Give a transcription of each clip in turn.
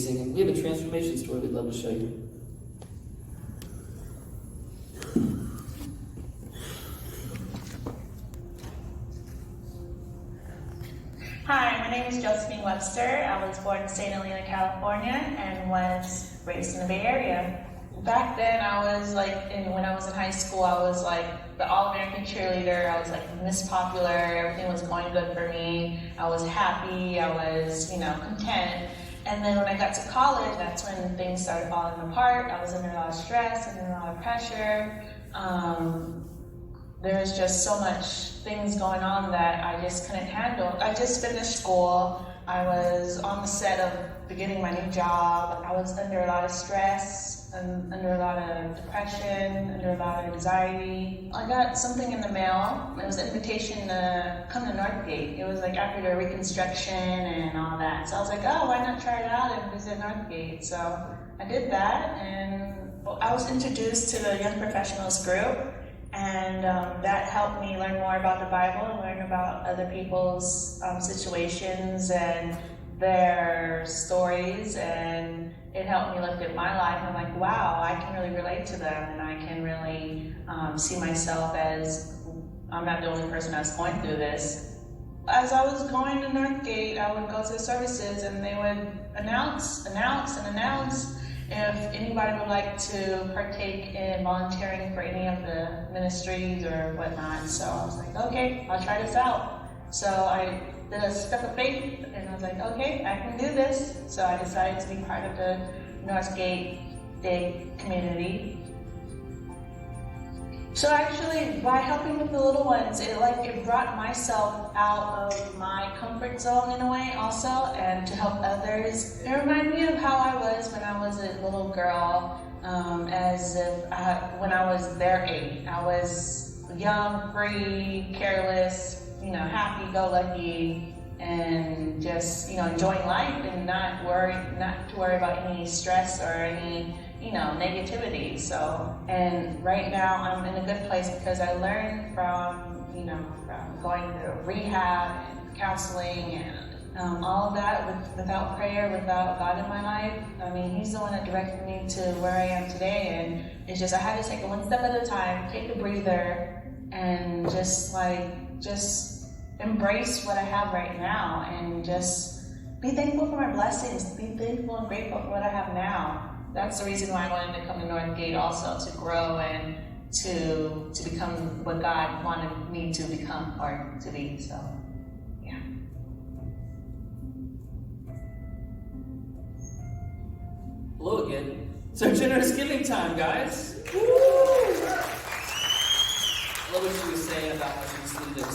amazing. And we have a transformation story we'd love to show you. Hi, my name is Josephine Webster. I was born in St. Helena, California, and was raised in the Bay Area. Back then, I was when I was in high school, I was like the All-American cheerleader. I was like Miss Popular. Everything was going good for me. I was happy. I was, content. And then when I got to college, that's when things started falling apart. I was under a lot of stress, under a lot of pressure. There was just so much things going on that I just couldn't handle. I just finished school. I was on the set of beginning my new job. I was under a lot of stress, and under a lot of depression, under a lot of anxiety. I got something in the mail. It was an invitation to come to Northgate. It was like after the reconstruction and all that. So I was like, oh, why not try it out and visit Northgate? So I did that, and I was introduced to the Young Professionals group. And that helped me learn more about the Bible and learn about other people's situations and their stories, and it helped me look at my life. I'm like, wow, I can really relate to them, and I can really see myself as I'm not the only person that's going through this. As I was going to Northgate, I would go to the services, and they would announce if anybody would like to partake in volunteering for any of the ministries or whatnot. So I was like, okay, I'll try this out. So I did a step of faith, and I was like, okay, I can do this. So I decided to be part of the Northgate Dig community. So actually, by helping with the little ones, it brought myself out of my comfort zone in a way also, and to help others. It reminded me of how I was when I was a little girl, when I was their age. I was young, free, careless, happy-go-lucky, and just, enjoying life and not to worry about any stress or any negativity. So, and right now I'm in a good place because I learned from going through rehab and counseling and all of that without prayer, without God in my life. I mean, He's the one that directed me to where I am today, and it's just I had to take it one step at a time, take a breather, and just embrace what I have right now, and just be thankful for my blessings, be thankful and grateful for what I have now. That's the reason why I wanted to come to Northgate also, to grow and to become what God wanted me to become or to be. So, yeah. Hello again. It's our generous giving time, guys. Woo! I love what she was saying about how she just needed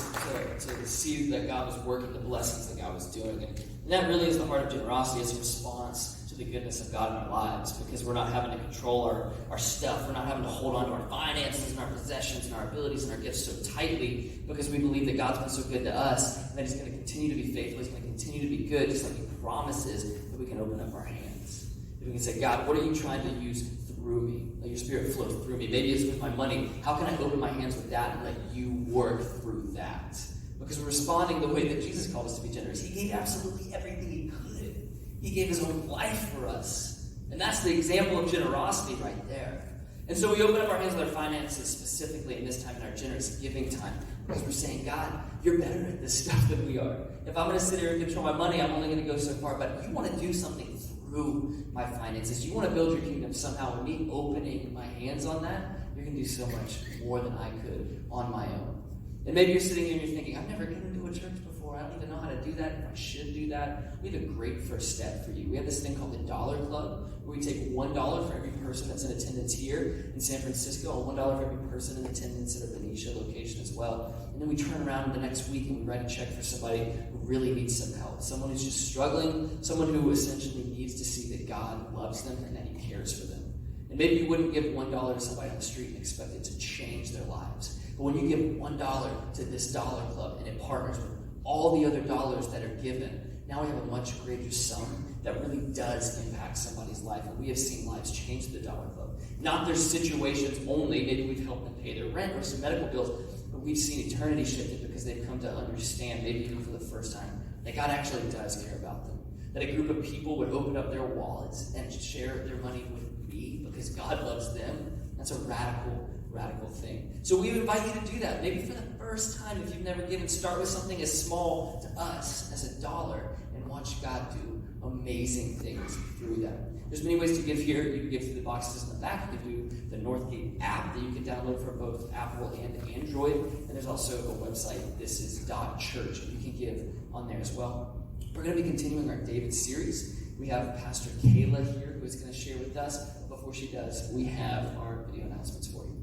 to see that God was working, the blessings that God was doing. And that really is the heart of generosity. It's a response to the goodness of God in our lives, because we're not having to control our stuff. We're not having to hold on to our finances and our possessions and our abilities and our gifts so tightly, because we believe that God's been so good to us and that He's going to continue to be faithful. He's going to continue to be good, just like He promises, that we can open up our hands. That we can say, God, what are you trying to use through me? Let your Spirit flow through me. Maybe it's with my money. How can I open my hands with that and let you work through that? Because we're responding the way that Jesus called us to be generous. He gave absolutely everything He could. He gave His own life for us. And that's the example of generosity right there. And so we open up our hands with our finances, specifically in this time, in our generous giving time, because we're saying, God, you're better at this stuff than we are. If I'm going to sit here and control my money, I'm only going to go so far. But if you want to do something through my finances, you want to build your kingdom somehow, and me opening my hands on that, you're going to do so much more than I could on my own. And maybe you're sitting here and you're thinking, I've never given to a church before. I don't even know how to do that, if I should do that. We have a great first step for you. We have this thing called the Dollar Club, where we take $1 for every person that's in attendance here in San Francisco, and $1 for every person in attendance at our Benicia location as well. And then we turn around the next week and we write a check for somebody who really needs some help, someone who's just struggling, someone who essentially needs to see that God loves them and that He cares for them. And maybe you wouldn't give $1 to somebody on the street and expect it to change their lives. But when you give $1 to this Dollar Club and it partners with all the other dollars that are given, now we have a much greater sum that really does impact somebody's life. And we have seen lives change through the Dollar Club. Not their situations only. Maybe we've helped them pay their rent or some medical bills, but we've seen eternity shifted because they've come to understand, maybe even for the first time, that God actually does care about them. that a group of people would open up their wallets and share their money with me because God loves them. That's a radical thing. So we invite you to do that. Maybe for the first time, if you've never given, start with something as small to us as $1 and watch God do amazing things through that. There's many ways to give here. You can give through the boxes in the back. You can do the Northgate app that you can download for both Apple and Android. And there's also a website, thisis.church, you can give on there as well. We're going to be continuing our David series. We have Pastor Kayla here who is going to share with us. Before she does, we have our video announcements for you.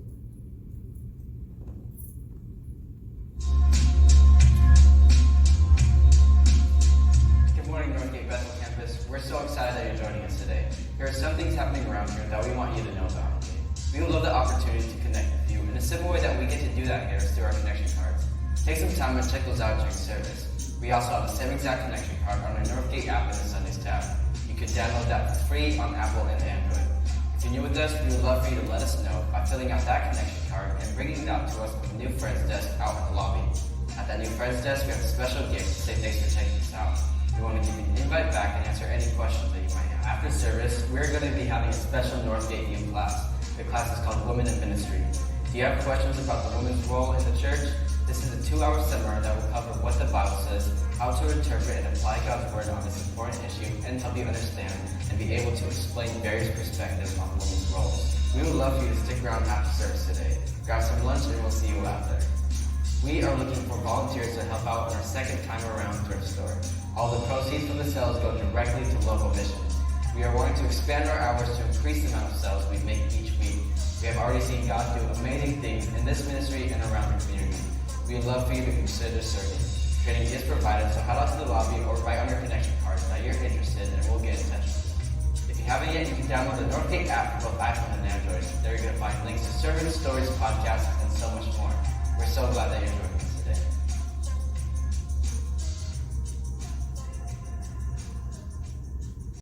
Good morning, Northgate Bethel Campus. We're so excited that you're joining us today. There are some things happening around here that we want you to know about. We would love the opportunity to connect with you, and a simple way that we get to do that here is through our connection cards. Take some time and check those out during service. We also have the same exact connection card on our Northgate app in the Sundays tab. You can download that for free on Apple and Android. If you're new with us, we would love for you to let us know by filling out that connection card and bringing it out to us with the new Friends desk out in the lobby. At that new Friends desk, we have a special gift to say thanks for checking us out. We want to give you an invite back and answer any questions that you might have. After service, we're going to be having a special Northgate View class. The class is called Women in Ministry. Do you have questions about the women's role in the church? This is a 2-hour seminar that will cover what the Bible says, how to interpret and apply God's Word on this important issue, and help you understand and be able to explain various perspectives on women's roles. We would love for you to stick around after service today. Grab some lunch and we'll see you after. We are looking for volunteers to help out in our second time around thrift store. All the proceeds from the sales go directly to local missions. We are wanting to expand our hours to increase the amount of sales we make each week. We have already seen God do amazing things in this ministry and around the community. We would love for you to consider serving. Training is provided, so head out to the lobby or write on your connection card that you're interested and we'll get in touch with you. If you haven't yet, you can download the Northgate app for both iPhone and Android. There you're going to find links to sermons, stories, podcasts, and so much more.